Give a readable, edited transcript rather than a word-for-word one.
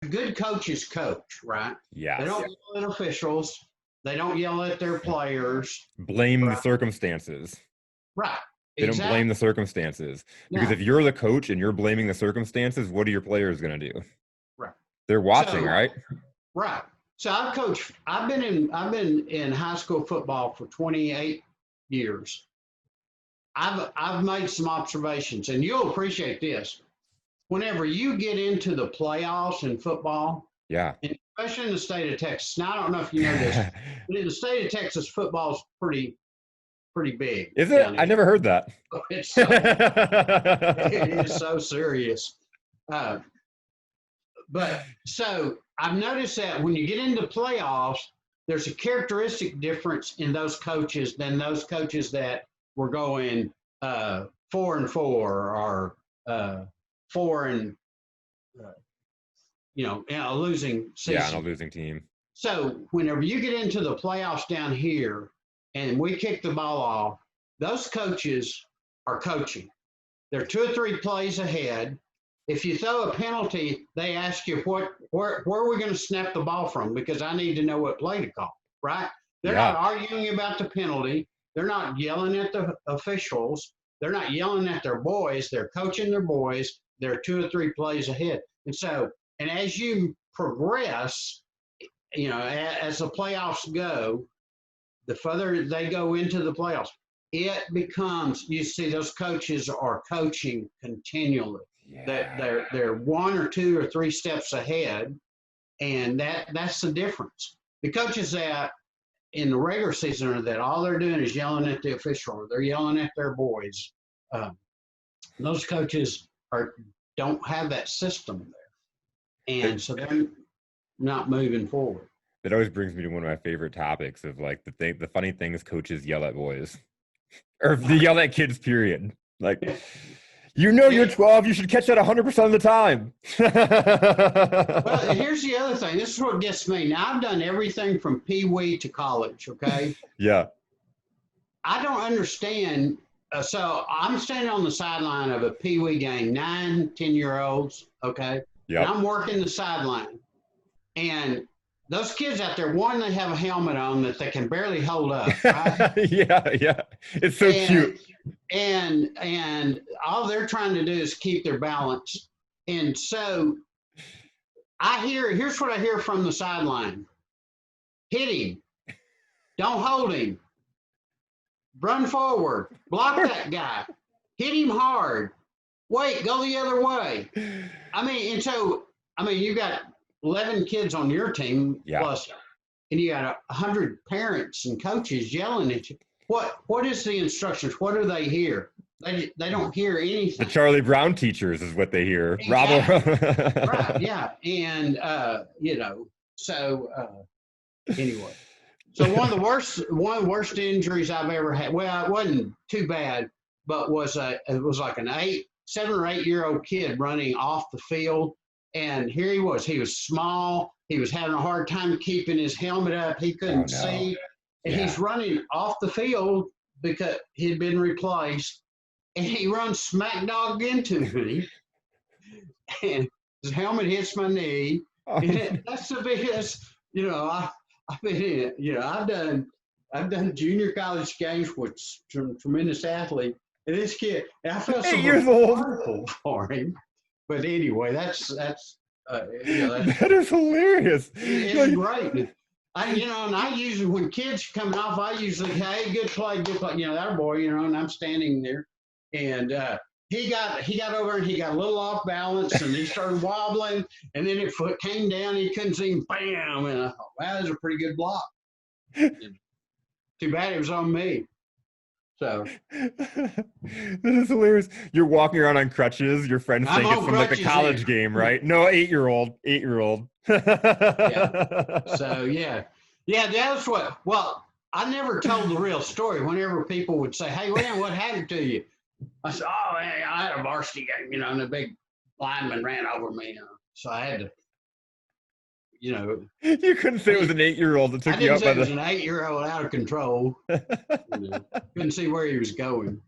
good coaches coach, right? They Yes. don't yell at officials. They don't yell at their players. Blame the Right. circumstances. Right. They don't blame the Exactly. circumstances. Because No. if you're the coach and you're blaming the circumstances, what are your players going to do? Right. They're watching, So right? right. So I've coached. I've been in high school football for 28 years. I've made some observations, and you'll appreciate this. Whenever you get into the playoffs in football, Yeah. and especially in the state of Texas. Now I don't know if you know this, but in the state of Texas, football's pretty big Is it? down I here. never heard that. It's it is so serious. Uh, but so I've noticed that when you get into playoffs, there's a characteristic difference in those coaches than those coaches that were going 4-4 or 4 and in a losing Yeah, on a season. losing team. So whenever you get into the playoffs down here and we kick the ball off, those coaches are coaching. They're 2 or 3 plays ahead. If you throw a penalty, they ask you where are we going to snap the ball from, because I need to know what play to call, right? They're Yeah. not arguing about the penalty. They're not yelling at the officials. They're not yelling at their boys. They're coaching their boys. They're 2 or 3 plays ahead. And as you progress, as the playoffs go, the further they go into the playoffs, it becomes, you see those coaches are coaching continually. That Yeah. they're 1 or 2 or 3 steps ahead, and that's the difference. The coaches that in the regular season are that all they're doing is yelling at the official, or they're yelling at their boys. Those coaches don't have that system there, and so they're not moving forward. That always brings me to one of my favorite topics of like the funny things coaches yell at boys. Or they yell at kids, period. Like, you're 12, you should catch that 100% of the time. Well, and here's the other thing. This is what gets me. Now, I've done everything from pee-wee to college, okay? Yeah. I don't understand. So I'm standing on the sideline of a pee-wee game, 9, 10-year-olds, okay? Yep. And I'm working the sideline. And those kids out there, one, they have a helmet on that they can barely hold up, right? Yeah. It's so cute. And all they're trying to do is keep their balance. And so here's what I hear from the sideline. Hit him. Don't hold him. Run forward. Block that guy. Hit him hard. Wait, go the other way. You've got 11 kids on your team, Yeah. plus, and you got 100 parents and coaches yelling at you. What is the instructions? What do they hear? They don't hear anything. The Charlie Brown teachers is what they hear. Exactly. Right, yeah. And anyway. So one of the worst injuries I've ever had. Well, it wasn't too bad, but it was like an 7 or 8-year-old kid running off the field, and here he was. He was small. He was having a hard time keeping his helmet up. He couldn't see, and he's running off the field because he'd been replaced, and he runs smack dog into me, and his helmet hits my knee. And that's the biggest. I've been in it. I've done junior college games with some tremendous athlete, and this kid, and I felt 8 years old for him. But anyway, that's that is hilarious. It's great. And I usually, when kids are coming off, I usually, hey, good play, that boy, and I'm standing there, and he got over and he got a little off balance and he started wobbling, and then his foot came down, he couldn't see him, bam, and I thought, wow, that was a pretty good block. Too bad it was on me. So that is hilarious. You're walking around on crutches. Your friends think it's from like the college game, right? No, 8-year-old. Yeah. So yeah, that's what. Well, I never told the real story. Whenever people would say, "Hey, what happened to you?" I said, "Oh, hey, I had a varsity game, and the big lineman ran over me, so I had to." You couldn't say it was an 8-year-old that took you up by the. It was an 8-year-old out of control. Couldn't see where he was going.